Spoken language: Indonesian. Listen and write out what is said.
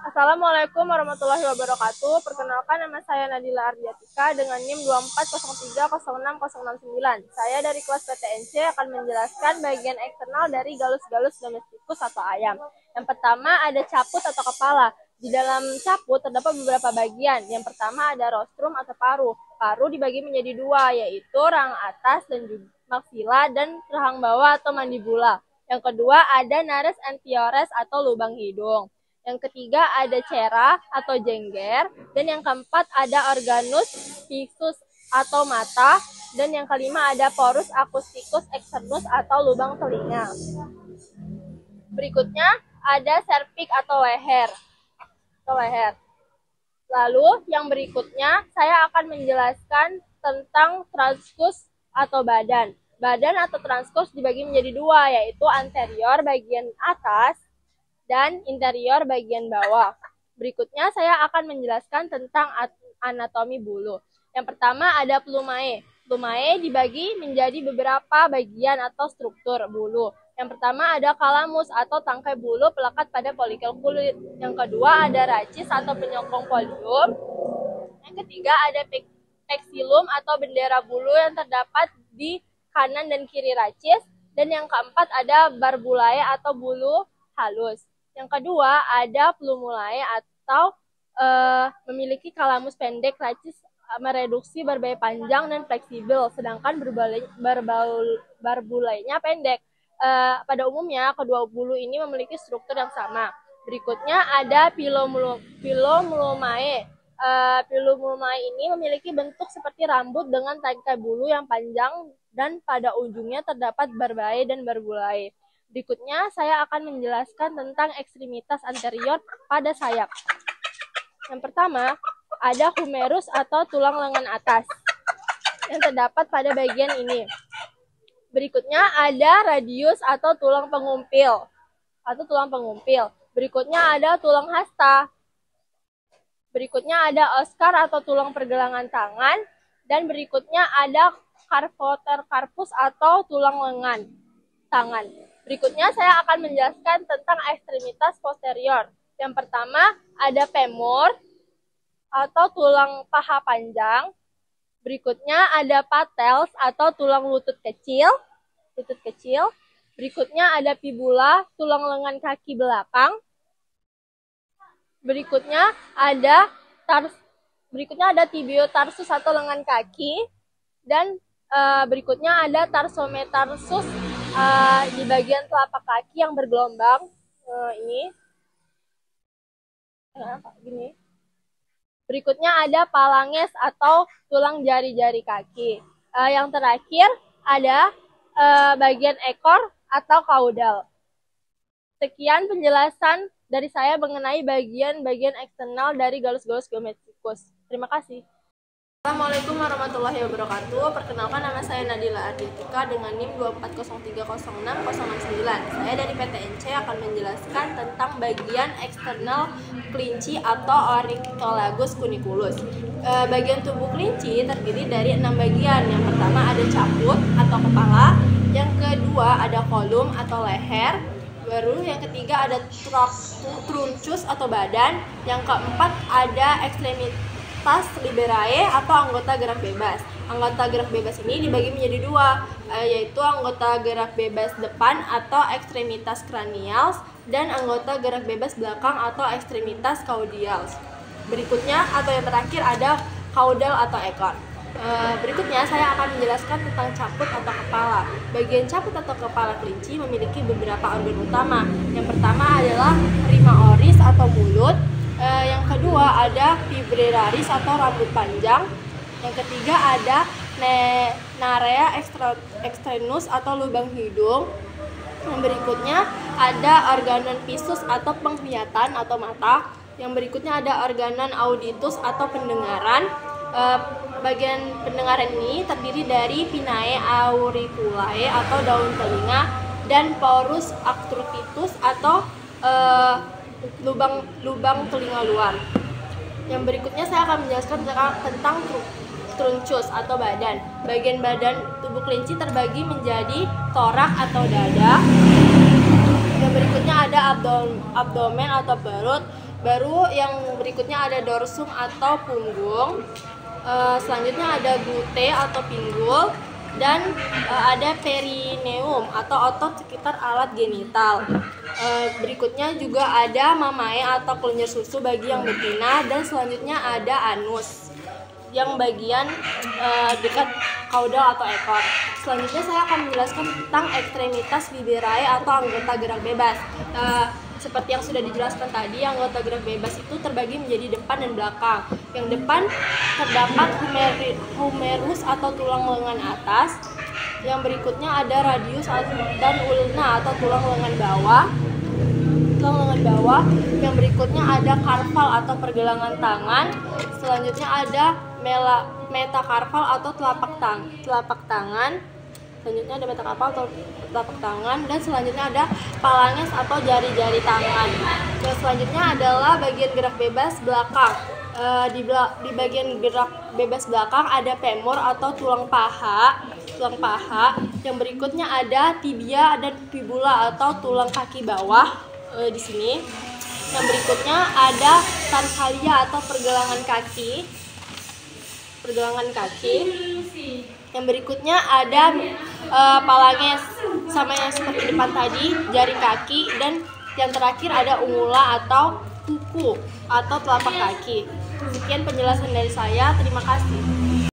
Assalamualaikum warahmatullahi wabarakatuh. Perkenalkan, nama saya Nadila Ardiatika dengan NIM 24030669. Saya dari kelas PTNC akan menjelaskan bagian eksternal dari galus-galus domestikus atau ayam. Yang pertama ada caput atau kepala. Di dalam caput terdapat beberapa bagian. Yang pertama ada rostrum atau paru. Paru dibagi menjadi dua, yaitu rahang atas dan juga maksila dan rahang bawah atau mandibula. Yang kedua ada nares anteriores atau lubang hidung. Yang ketiga ada cera atau jengger, dan yang keempat ada organus fixus atau mata, dan yang kelima ada porus acousticus externus atau lubang telinga. Berikutnya ada cervix atau leher. Lalu yang berikutnya saya akan menjelaskan tentang transkus atau badan. Badan atau transkus dibagi menjadi dua, yaitu anterior bagian atas dan interior bagian bawah. Berikutnya saya akan menjelaskan tentang anatomi bulu. Yang pertama ada plumae. Plumae dibagi menjadi beberapa bagian atau struktur bulu. Yang pertama ada kalamus atau tangkai bulu pelekat pada folikel kulit. Yang kedua ada racis atau penyokong polium. Yang ketiga ada pexilum atau bendera bulu yang terdapat di kanan dan kiri racis. Dan yang keempat ada barbulae atau bulu halus. Yang kedua ada plumulae atau memiliki kalamus pendek, racis mereduksi berbagai panjang dan fleksibel, sedangkan barbulainya pendek. Pada umumnya kedua bulu ini memiliki struktur yang sama. Berikutnya ada pilomulumae. Pilomulumae ini memiliki bentuk seperti rambut dengan tangkai bulu yang panjang dan pada ujungnya terdapat barbae dan barbulae. Berikutnya saya akan menjelaskan tentang ekstremitas anterior pada sayap. Yang pertama ada humerus atau tulang lengan atas yang terdapat pada bagian ini. Berikutnya ada radius atau tulang pengumpil. Berikutnya ada tulang hasta. Berikutnya ada oskar atau tulang pergelangan tangan. Dan berikutnya ada carpenter carpus atau tulang lengan tangan. Berikutnya saya akan menjelaskan tentang ekstremitas posterior. Yang pertama ada femur atau tulang paha panjang. Berikutnya ada patels atau tulang lutut kecil. Berikutnya ada fibula, tulang lengan kaki belakang. Berikutnya ada tibiotarsus atau lengan kaki. Dan berikutnya ada tarsometarsus di bagian telapak kaki yang bergelombang gini. Berikutnya ada phalanges atau tulang jari-jari kaki. Yang terakhir ada bagian ekor atau kaudal. Sekian penjelasan dari saya mengenai bagian-bagian eksternal dari galus-galus domestikus. Terima kasih. Assalamualaikum warahmatullahi wabarakatuh. Perkenalkan, nama saya Nadila Ardiatika dengan NIM 24030669. Saya dari PTNC akan menjelaskan tentang bagian eksternal kelinci atau Ornitholagus cuniculus. Bagian tubuh kelinci terdiri dari 6 bagian. Yang pertama ada caput atau kepala, yang kedua ada kolum atau leher, baru yang ketiga ada truncus atau badan, yang keempat ada ekstremitas liberae atau anggota gerak bebas. Anggota gerak bebas ini dibagi menjadi dua, yaitu anggota gerak bebas depan atau ekstremitas cranials dan anggota gerak bebas belakang atau ekstremitas caudals. Berikutnya atau yang terakhir ada caudal atau ekor. Berikutnya saya akan menjelaskan tentang caput atau kepala. Bagian caput atau kepala kelinci memiliki beberapa organ utama. Yang pertama adalah rima oris atau mulut. Yang kedua ada fibriraris atau rambut panjang. Yang ketiga ada narea externus atau lubang hidung. Yang berikutnya ada organon visus atau penglihatan atau mata. Yang berikutnya ada organon auditus atau pendengaran. Bagian pendengaran ini terdiri dari pinnae auriculae atau daun telinga dan porus obstructus atau lubang telinga luar. Yang berikutnya saya akan menjelaskan tentang truncus atau badan. Bagian badan tubuh kelinci terbagi menjadi torak atau dada. Yang berikutnya ada abdomen atau perut. Baru yang berikutnya ada dorsum atau punggung. Selanjutnya ada glute atau pinggul, dan ada perineum atau otot sekitar alat genital. Berikutnya juga ada mamae atau kelenjar susu bagi yang betina, dan selanjutnya ada anus yang bagian dekat kaudal atau ekor. Selanjutnya saya akan menjelaskan tentang ekstremitas viberae atau anggota gerak bebas. Seperti yang sudah dijelaskan tadi, anggota gerak bebas itu terbagi menjadi depan dan belakang. Yang depan terdapat humerus atau tulang lengan atas. Yang berikutnya ada radius dan ulna atau tulang lengan bawah. Yang berikutnya ada karpal atau pergelangan tangan. Selanjutnya ada metakarpal atau telapak tangan. Selanjutnya ada metakarpal atau telapak tangan, dan selanjutnya ada phalanges atau jari-jari tangan. Dan selanjutnya adalah bagian gerak bebas belakang. Di bagian gerak bebas belakang ada femur atau tulang paha. Yang berikutnya ada tibia dan fibula atau tulang kaki bawah di sini. Yang berikutnya ada tarsalia atau pergelangan kaki. Yang berikutnya ada phalanges, sama yang seperti depan tadi, jari kaki, dan yang terakhir ada ungula atau kuku atau telapak kaki. Sekian penjelasan dari saya, terima kasih.